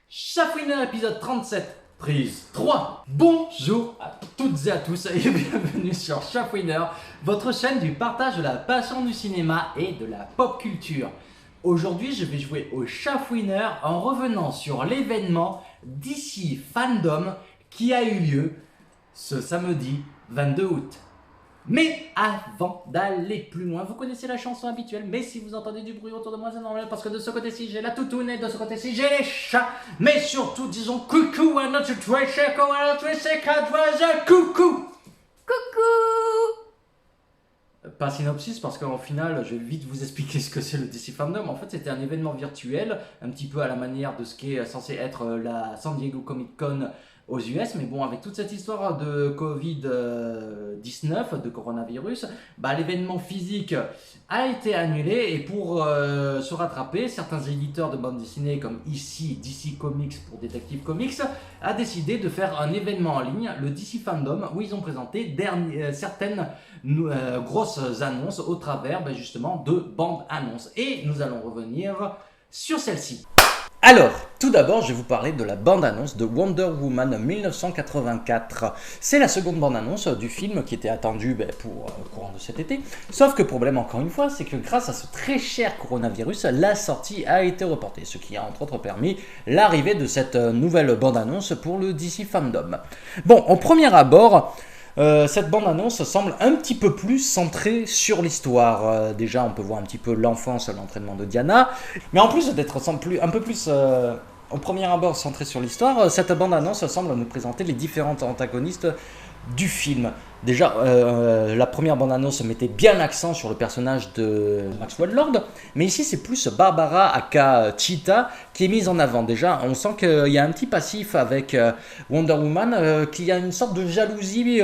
Chafouineur épisode 37, prise 3. Bonjour à toutes et à tous et bienvenue sur Chafouineur, votre chaîne du partage de la passion du cinéma et de la pop culture. Aujourd'hui, je vais jouer au Chafouineur en revenant sur l'événement DC Fandom qui a eu lieu ce samedi 22 août. Mais avant d'aller plus loin, vous connaissez la chanson habituelle, mais si vous entendez du bruit autour de moi, c'est normal parce que de ce côté-ci j'ai la toutoune et de ce côté-ci j'ai les chats. Mais surtout, disons coucou à notre Twitcher, à notre coucou. Coucou! Pas synopsis parce qu'au final, je vais vite vous expliquer ce que c'est le DC Fandom. En fait, c'était un événement virtuel, un petit peu à la manière de ce qui est censé être la San Diego Comic Con aux US, mais bon, avec toute cette histoire de Covid-19, de coronavirus, l'événement physique a été annulé et pour se rattraper, certains éditeurs de bande dessinée comme ici DC Comics pour Detective Comics a décidé de faire un événement en ligne, le DC Fandom, où ils ont présenté certaines grosses annonces au travers justement de bandes annonces. Et nous allons revenir sur celle-ci. Alors, tout d'abord, je vais vous parler de la bande-annonce de Wonder Woman 1984. C'est la seconde bande-annonce du film qui était attendue pour le courant de cet été. Sauf que problème, encore une fois, c'est que grâce à ce très cher coronavirus, la sortie a été reportée, ce qui a entre autres permis l'arrivée de cette nouvelle bande-annonce pour le DC Fandom. Bon, au premier abord, cette bande-annonce semble un petit peu plus centrée sur l'histoire. Déjà, on peut voir un petit peu l'enfance, l'entraînement de Diana. Mais en plus d'être un peu plus au premier abord centrée sur l'histoire, cette bande-annonce semble nous présenter les différents antagonistes du film. Déjà, la première bande-annonce mettait bien l'accent sur le personnage de Maxwell Lord, mais ici c'est plus Barbara aka Cheetah qui est mise en avant. Déjà, on sent qu'il y a un petit passif avec Wonder Woman, qu'il y a une sorte de jalousie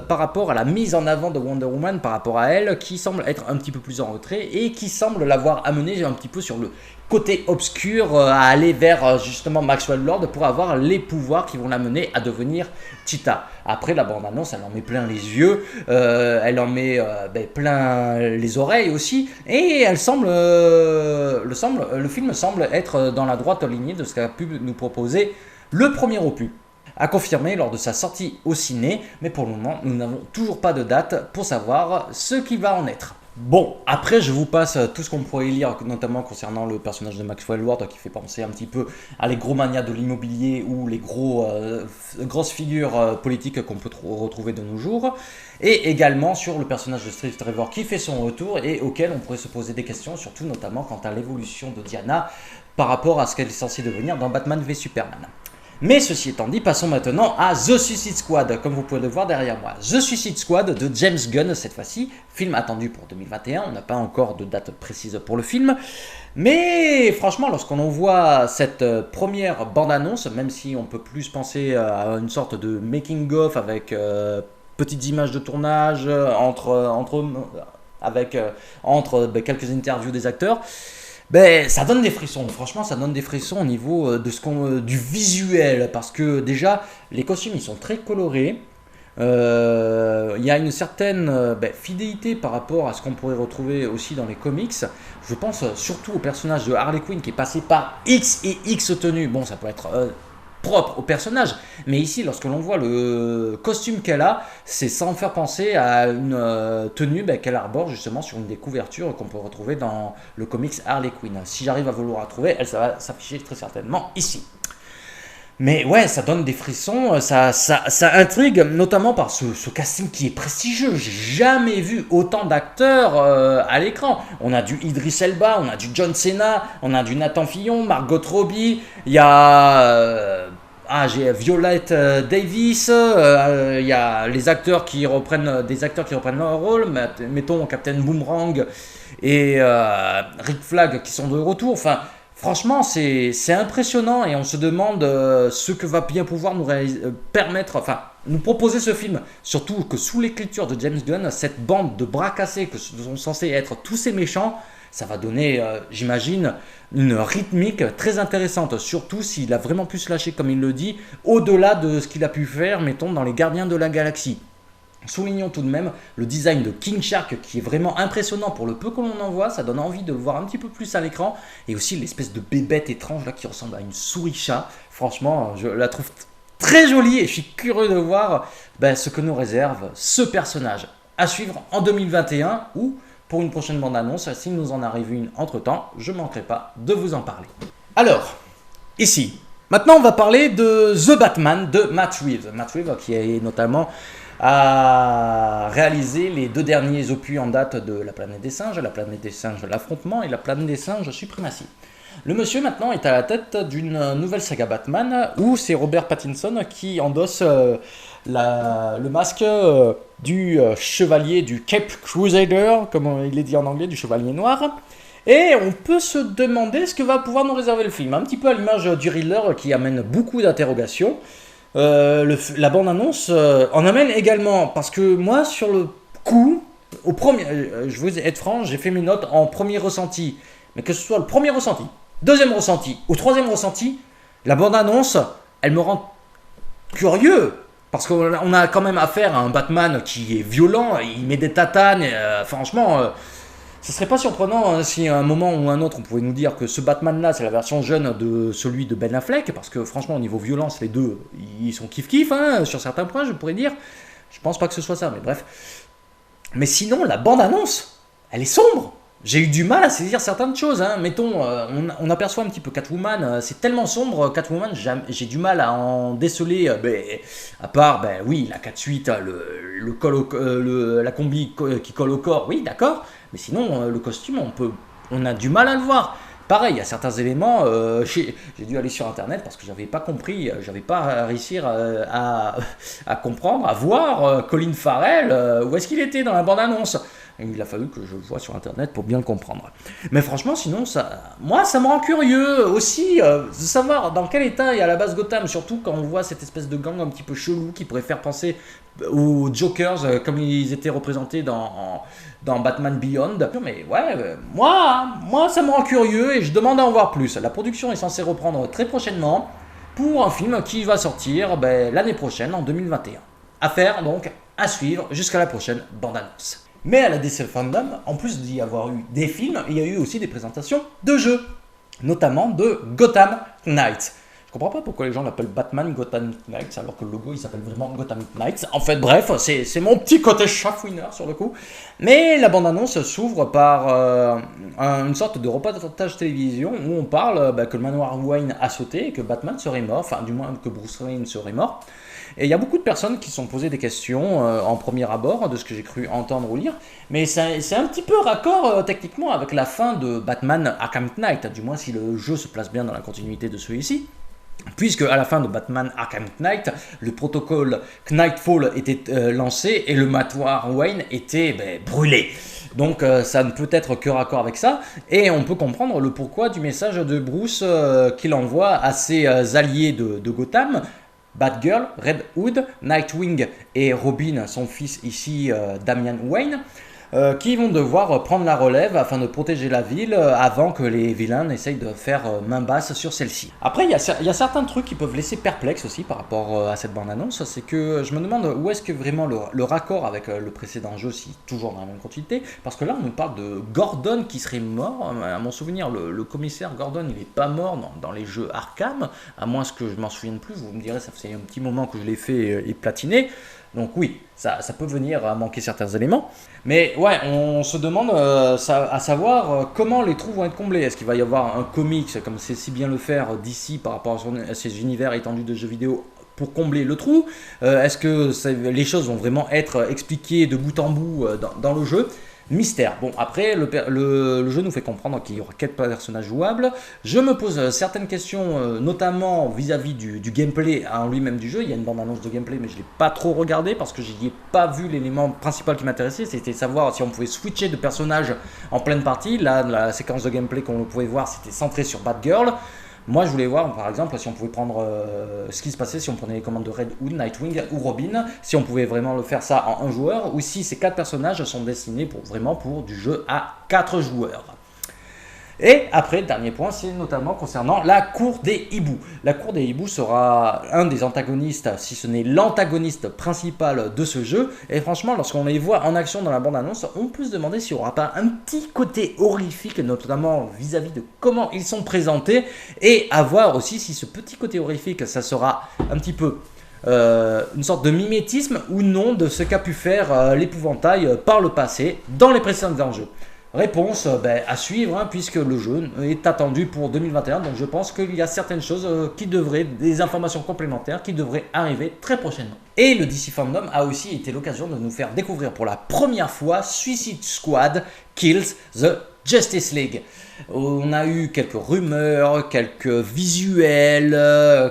par rapport à la mise en avant de Wonder Woman par rapport à elle, qui semble être un petit peu plus en retrait et qui semble l'avoir amenée un petit peu sur le côté obscur à aller vers justement Maxwell Lord pour avoir les pouvoirs qui vont l'amener à devenir Cheetah. Après la bande-annonce, elle en met plein les yeux, elle en met plein les oreilles aussi, et elle le film semble être dans la droite lignée de ce qu'a pu nous proposer le premier opus. À confirmer lors de sa sortie au ciné, mais pour le moment, nous n'avons toujours pas de date pour savoir ce qui va en être. Bon, après je vous passe tout ce qu'on pourrait lire, notamment concernant le personnage de Maxwell Lord qui fait penser un petit peu à les gros manias de l'immobilier ou les grosses figures politiques qu'on peut retrouver de nos jours, et également sur le personnage de Steve Trevor qui fait son retour et auquel on pourrait se poser des questions, surtout notamment quant à l'évolution de Diana par rapport à ce qu'elle est censée devenir dans Batman v Superman. Mais ceci étant dit, passons maintenant à The Suicide Squad, comme vous pouvez le voir derrière moi. The Suicide Squad de James Gunn cette fois-ci, film attendu pour 2021, on n'a pas encore de date précise pour le film. Mais franchement, lorsqu'on voit cette première bande-annonce, même si on peut plus penser à une sorte de making-of avec petites images de tournage, entre quelques interviews des acteurs, ça donne des frissons, franchement ça donne des frissons au niveau du visuel, parce que déjà les costumes ils sont très colorés, il y a une certaine fidélité par rapport à ce qu'on pourrait retrouver aussi dans les comics. Je pense surtout au personnage de Harley Quinn qui est passé par X et X tenues, bon ça peut être propre au personnage, mais ici lorsque l'on voit le costume qu'elle a, c'est sans faire penser à une tenue qu'elle arbore justement sur une des couvertures qu'on peut retrouver dans le comics Harley Quinn. Si j'arrive à vous le retrouver, elle ça va s'afficher très certainement ici. Mais ouais, ça donne des frissons, ça intrigue, notamment par ce casting qui est prestigieux. J'ai jamais vu autant d'acteurs à l'écran. On a du Idris Elba, on a du John Cena, on a du Nathan Fillion, Margot Robbie, il y a j'ai Violet Davis, il y a des acteurs qui reprennent leur rôle, mettons Captain Boomerang et Rick Flag qui sont de retour. Enfin, franchement, c'est impressionnant et on se demande ce que va bien pouvoir nous proposer ce film. Surtout que sous l'écriture de James Gunn, cette bande de bras cassés que sont censés être tous ces méchants, ça va donner, j'imagine, une rythmique très intéressante. Surtout s'il a vraiment pu se lâcher, comme il le dit, au-delà de ce qu'il a pu faire, mettons, dans les Gardiens de la Galaxie. Soulignons tout de même le design de King Shark qui est vraiment impressionnant pour le peu que l'on en voit, ça donne envie de le voir un petit peu plus à l'écran, et aussi l'espèce de bébête étrange là qui ressemble à une souris-chat. Franchement, je la trouve très jolie et je suis curieux de voir ce que nous réserve ce personnage. À suivre en 2021 ou pour une prochaine bande-annonce, s'il nous en arrive une entre-temps, je ne manquerai pas de vous en parler. Alors, ici, maintenant on va parler de The Batman de Matt Reeves. Matt Reeves qui est notamment a réalisé les 2 derniers opus en date de La Planète des Singes, l'Affrontement et La Planète des Singes Suprématie. Le monsieur maintenant est à la tête d'une nouvelle saga Batman où c'est Robert Pattinson qui endosse le masque du chevalier du Cape Crusader, comme il est dit en anglais, du chevalier noir. Et on peut se demander ce que va pouvoir nous réserver le film, un petit peu à l'image du Riddler qui amène beaucoup d'interrogations. La bande-annonce en amène également, parce que moi, sur le coup, je vous être franc, j'ai fait mes notes en premier ressenti. Mais que ce soit le premier ressenti, deuxième ressenti ou troisième ressenti, la bande-annonce, elle me rend curieux. Parce qu'on a quand même affaire à un Batman qui est violent, il met des tatanes, franchement... ce serait pas surprenant si à un moment ou un autre on pouvait nous dire que ce Batman-là c'est la version jeune de celui de Ben Affleck, parce que franchement au niveau violence les deux ils sont kiff-kiff sur certains points je pourrais dire. Je pense pas que ce soit ça, mais bref. Mais sinon la bande-annonce, elle est sombre. J'ai eu du mal à saisir certaines choses. Mettons, on aperçoit un petit peu Catwoman, c'est tellement sombre, Catwoman, j'ai du mal à en déceler, à part, oui, la 4-8, la combi qui colle au corps, oui, d'accord, mais sinon, le costume, on a du mal à le voir. Pareil, il y a certains éléments, j'ai dû aller sur internet parce que j'avais pas compris, j'avais pas réussi à comprendre, à voir Colin Farrell, où est-ce qu'il était dans la bande-annonce. Il a fallu que je le voie sur internet pour bien le comprendre. Mais franchement, sinon, moi, ça me rend curieux aussi de savoir dans quel état est à la base Gotham, surtout quand on voit cette espèce de gang un petit peu chelou qui pourrait faire penser aux Jokers comme ils étaient représentés dans Batman Beyond. Mais ouais, moi, ça me rend curieux et je demande à en voir plus. La production est censée reprendre très prochainement pour un film qui va sortir l'année prochaine, en 2021. Affaire donc à suivre jusqu'à la prochaine bande-annonce. Mais à la DC Fandom, en plus d'y avoir eu des films, il y a eu aussi des présentations de jeux, notamment de Gotham Knights. Je comprends pas pourquoi les gens l'appellent Batman Gotham Knights alors que le logo il s'appelle vraiment Gotham Knights. En fait, bref, c'est mon petit côté chafouineur sur le coup. Mais la bande-annonce s'ouvre par une sorte de reportage télévision où on parle que le manoir Wayne a sauté et que Batman serait mort, enfin du moins que Bruce Wayne serait mort. Et il y a beaucoup de personnes qui se sont posées des questions en premier abord, de ce que j'ai cru entendre ou lire, mais c'est un petit peu raccord techniquement avec la fin de Batman Arkham Knight, du moins si le jeu se place bien dans la continuité de celui-ci. Puisque à la fin de Batman Arkham Knight, le protocole Knightfall était lancé et le manoir Wayne était brûlé. Donc ça ne peut être que raccord avec ça, et on peut comprendre le pourquoi du message de Bruce qu'il envoie à ses alliés de Gotham, Batgirl, Red Hood, Nightwing et Robin, son fils ici, Damian Wayne, qui vont devoir prendre la relève afin de protéger la ville avant que les vilains n'essayent de faire main basse sur celle-ci. Après, il y a certains trucs qui peuvent laisser perplexe aussi par rapport à cette bande-annonce, c'est que je me demande où est-ce que vraiment le raccord avec le précédent jeu, si toujours dans la même continuité, parce que là on nous parle de Gordon qui serait mort. À mon souvenir, le commissaire Gordon il n'est pas mort dans les jeux Arkham, à moins que je m'en souvienne plus, vous me direz, ça fait un petit moment que je l'ai fait et platiné. Donc oui, ça peut venir à manquer certains éléments. Mais ouais, on se demande à savoir comment les trous vont être comblés. Est-ce qu'il va y avoir un comics, comme c'est si bien le faire d'ici par rapport à ses univers étendus de jeux vidéo, pour combler le trou? Est-ce que les choses vont vraiment être expliquées de bout en bout dans le jeu? Mystère. Bon, après, le jeu nous fait comprendre qu'il y aura 4 personnages jouables. Je me pose certaines questions, notamment vis-à-vis du gameplay en lui-même du jeu. Il y a une bande-annonce de gameplay, mais je ne l'ai pas trop regardé parce que je n'y ai pas vu l'élément principal qui m'intéressait. C'était savoir si on pouvait switcher de personnage en pleine partie. Là, la séquence de gameplay qu'on pouvait voir, c'était centré sur Batgirl. Moi, je voulais voir, par exemple, si on pouvait prendre ce qui se passait si on prenait les commandes de Red Hood, Nightwing ou Robin, si on pouvait vraiment le faire ça en un joueur, ou si ces 4 personnages sont destinés pour du jeu à 4 joueurs. Et après, dernier point, c'est notamment concernant la cour des hiboux. La cour des hiboux sera un des antagonistes, si ce n'est l'antagoniste principal de ce jeu. Et franchement, lorsqu'on les voit en action dans la bande-annonce, on peut se demander s'il n'y aura pas un petit côté horrifique, notamment vis-à-vis de comment ils sont présentés. Et à voir aussi si ce petit côté horrifique, ça sera un petit peu une sorte de mimétisme ou non de ce qu'a pu faire l'épouvantail par le passé dans les précédents jeux. Réponse à suivre, hein, puisque le jeu est attendu pour 2021, donc je pense qu'il y a certaines choses des informations complémentaires qui devraient arriver très prochainement. Et le DC Fandom a aussi été l'occasion de nous faire découvrir pour la première fois Suicide Squad Kills the Justice League. On a eu quelques rumeurs, quelques visuels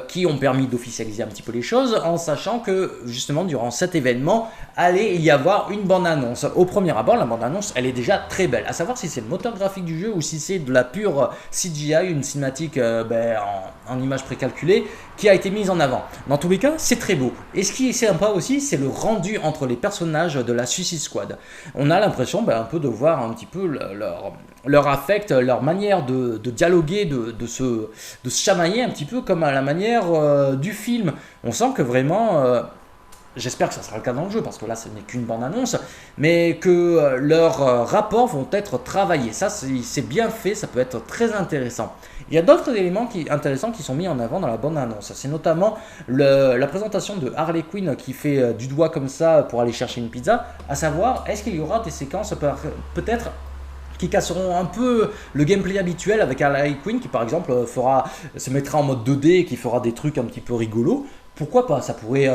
qui ont permis d'officialiser un petit peu les choses en sachant que justement durant cet événement allait y avoir une bande-annonce. Au premier abord, la bande-annonce elle est déjà très belle. À savoir si c'est le moteur graphique du jeu ou si c'est de la pure CGI, une cinématique en image précalculée qui a été mise en avant. Dans tous les cas, c'est très beau. Et ce qui est sympa aussi, c'est le rendu entre les personnages de la Suicide Squad. On a l'impression un peu de voir un petit peu leur affect, leur manière de dialoguer, de se chamailler un petit peu comme à la manière du film. On sent que vraiment, j'espère que ça sera le cas dans le jeu parce que là ce n'est qu'une bande-annonce, mais que leurs rapports vont être travaillés. Ça c'est bien fait, ça peut être très intéressant. Il y a d'autres éléments intéressants qui sont mis en avant dans la bande-annonce. C'est notamment la présentation de Harley Quinn qui fait du doigt comme ça pour aller chercher une pizza, à savoir est-ce qu'il y aura des séquences peut-être qui casseront un peu le gameplay habituel avec Harley Quinn qui par exemple se mettra en mode 2D et qui fera des trucs un petit peu rigolos. Pourquoi pas, ça pourrait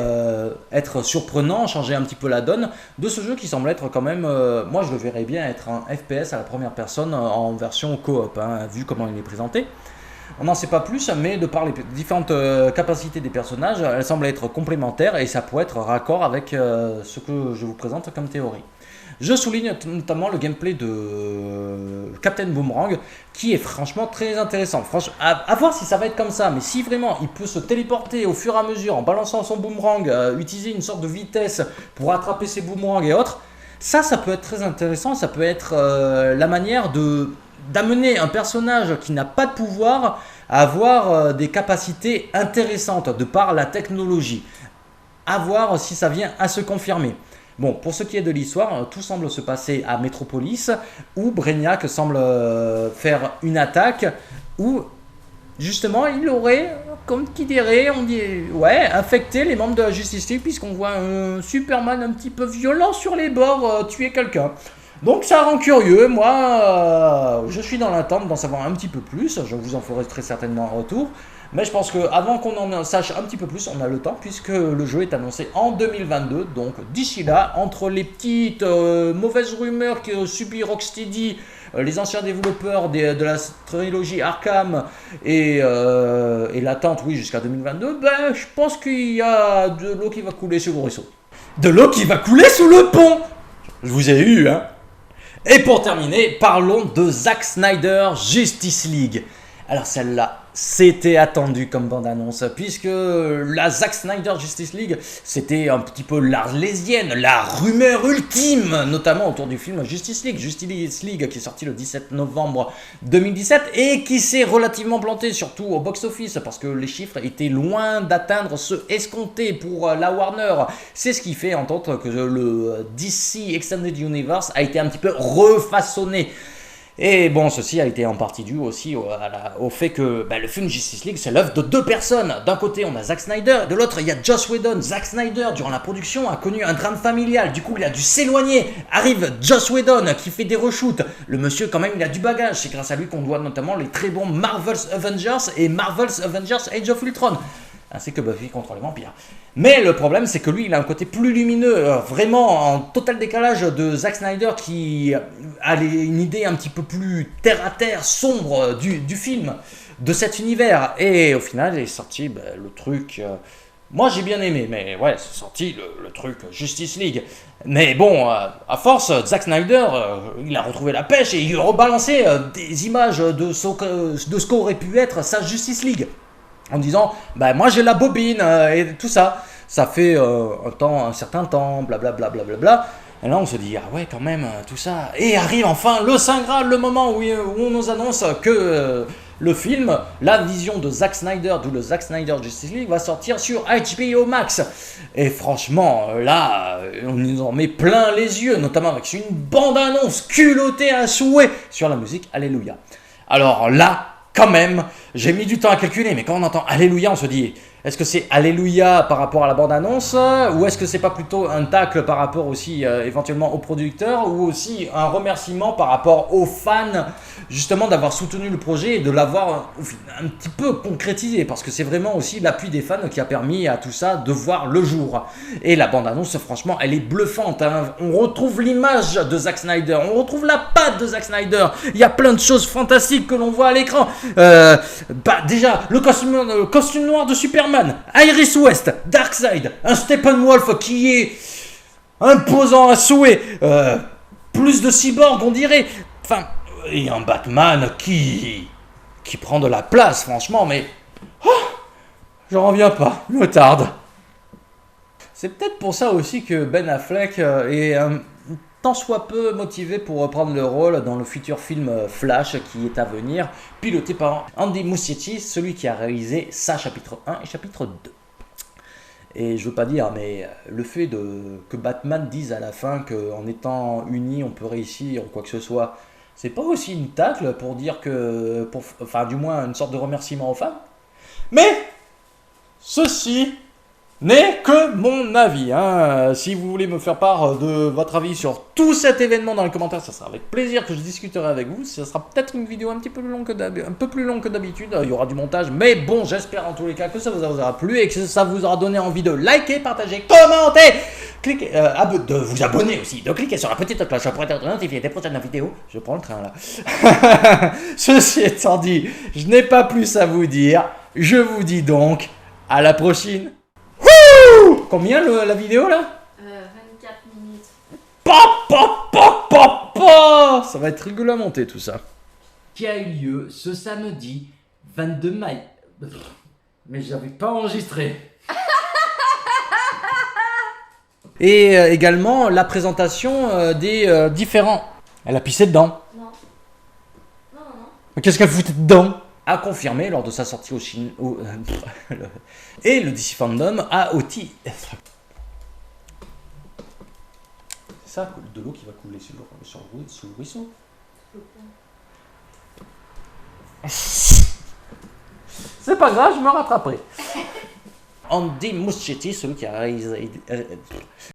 être surprenant, changer un petit peu la donne de ce jeu qui semble être quand même, moi je le verrais bien être un FPS à la première personne en version coop, hein, vu comment il est présenté. On n'en sait pas plus, mais de par les différentes capacités des personnages, elles semblent être complémentaires et ça pourrait être raccord avec ce que je vous présente comme théorie. Je souligne notamment le gameplay de Captain Boomerang qui est franchement très intéressant. Franchement, à voir si ça va être comme ça, mais si vraiment il peut se téléporter au fur et à mesure en balançant son boomerang, utiliser une sorte de vitesse pour attraper ses boomerangs et autres, ça peut être très intéressant. Ça peut être la manière d'amener un personnage qui n'a pas de pouvoir à avoir des capacités intéressantes de par la technologie. À voir si ça vient à se confirmer. Bon, pour ce qui est de l'histoire, tout semble se passer à Metropolis, où Brainiac semble faire une attaque, où justement il aurait, comme qui dirait, on dit, infecté les membres de la Justice League, puisqu'on voit un Superman un petit peu violent sur les bords tuer quelqu'un. Donc ça rend curieux, moi je suis dans l'attente d'en savoir un petit peu plus, je vous en ferai très certainement un retour. Mais je pense qu'avant qu'on en sache un petit peu plus, on a le temps puisque le jeu est annoncé en 2022. Donc d'ici là, entre les petites mauvaises rumeurs que subit Rocksteady, les anciens développeurs de la trilogie Arkham et l'attente, oui, jusqu'à 2022, je pense qu'il y a de l'eau qui va couler sur le ruisseau. De l'eau qui va couler sous le pont. Je vous ai eu, hein. Et pour terminer, parlons de Zack Snyder Justice League. Alors celle-là, c'était attendu comme bande-annonce, puisque la Zack Snyder Justice League, c'était un petit peu l'arlésienne, la rumeur ultime, notamment autour du film Justice League qui est sorti le 17 novembre 2017 et qui s'est relativement planté, surtout au box-office, parce que les chiffres étaient loin d'atteindre ce escompté pour la Warner. C'est ce qui fait, entre autres, que le DC Extended Universe a été un petit peu refaçonné. Et bon, ceci a été en partie dû aussi au fait que le film Justice League, c'est l'œuvre de deux personnes. D'un côté, on a Zack Snyder, de l'autre, il y a Joss Whedon. Zack Snyder, durant la production, a connu un drame familial. Du coup, il a dû s'éloigner. Arrive Joss Whedon, qui fait des reshoots. Le monsieur, quand même, il a du bagage. C'est grâce à lui qu'on doit notamment les très bons Marvel's Avengers et Marvel's Avengers Age of Ultron, ainsi que Buffy contre les vampires. Mais le problème, c'est que lui, il a un côté plus lumineux, vraiment en total décalage de Zack Snyder qui a une idée un petit peu plus terre-à-terre, sombre du film, de cet univers. Et au final, il est sorti le truc... moi, j'ai bien aimé, mais ouais, c'est sorti le truc Justice League. Mais bon, à force, Zack Snyder, il a retrouvé la pêche et il a rebalancé des images de ce qu'aurait pu être sa Justice League. En disant, moi j'ai la bobine et tout ça. Ça fait un certain temps, blablabla. Et là, on se dit, ah ouais, quand même, tout ça. Et arrive enfin le Saint Graal, le moment où on nous annonce que le film, la vision de Zack Snyder, d'où le Zack Snyder Justice League, va sortir sur HBO Max. Et franchement, là, on nous en met plein les yeux, notamment avec une bande-annonce culottée à souhait sur la musique Alléluia. Alors là, quand même, j'ai mis du temps à calculer, mais quand on entend Alléluia, on se dit, est-ce que c'est Alléluia par rapport à la bande-annonce, ou est-ce que c'est pas plutôt un tacle par rapport aussi éventuellement aux producteurs, ou aussi un remerciement par rapport aux fans, justement d'avoir soutenu le projet et de l'avoir un petit peu concrétisé, parce que c'est vraiment aussi l'appui des fans qui a permis à tout ça de voir le jour. Et la bande-annonce, franchement, elle est bluffante, hein. On retrouve l'image de Zack Snyder, on retrouve la patte de Zack Snyder, il y a plein de choses fantastiques que l'on voit à l'écran. Déjà, le costume noir de Superman, Iris West, Darkseid, un Steppenwolf qui est imposant à souhait, plus de cyborgs on dirait, enfin, et un Batman qui prend de la place franchement, mais j'en reviens pas, il me tarde. C'est peut-être pour ça aussi que Ben Affleck est tant soit peu motivé pour reprendre le rôle dans le futur film Flash qui est à venir, piloté par Andy Muschietti, celui qui a réalisé ça chapitre 1 et chapitre 2. Et je veux pas dire, mais le fait que Batman dise à la fin qu'en étant unis on peut réussir ou quoi que ce soit, c'est pas aussi une tacle pour dire que, enfin du moins une sorte de remerciement aux femmes. Mais ceci n'est que mon avis, hein. Si vous voulez me faire part de votre avis sur tout cet événement dans les commentaires, ça sera avec plaisir que je discuterai avec vous. Ça sera peut-être une vidéo un peu plus longue que d'habitude, il y aura du montage, mais bon, j'espère en tous les cas que ça vous aura plu et que ça vous aura donné envie de liker, partager, commenter, cliquer, de vous abonner aussi, de cliquer sur la petite cloche pour être notifié des prochaines vidéos. Je prends le train là. Ceci étant dit, je n'ai pas plus à vous dire, je vous dis donc à la prochaine. Combien la vidéo là 24 minutes. Ça va être rigolo à monter tout ça. Qui a eu lieu ce samedi 22 mai. Mais j'avais pas enregistré. Et également la présentation des différents. Elle a pissé dedans. Non. Non. Mais qu'est-ce qu'elle foutait dedans? A confirmé lors de sa sortie au Chine. Et le DC Fandom a aussi. C'est ça, de l'eau qui va couler sur le ruisseau. C'est pas grave, je me rattraperai. Andy Muschietti, celui qui a réalisé.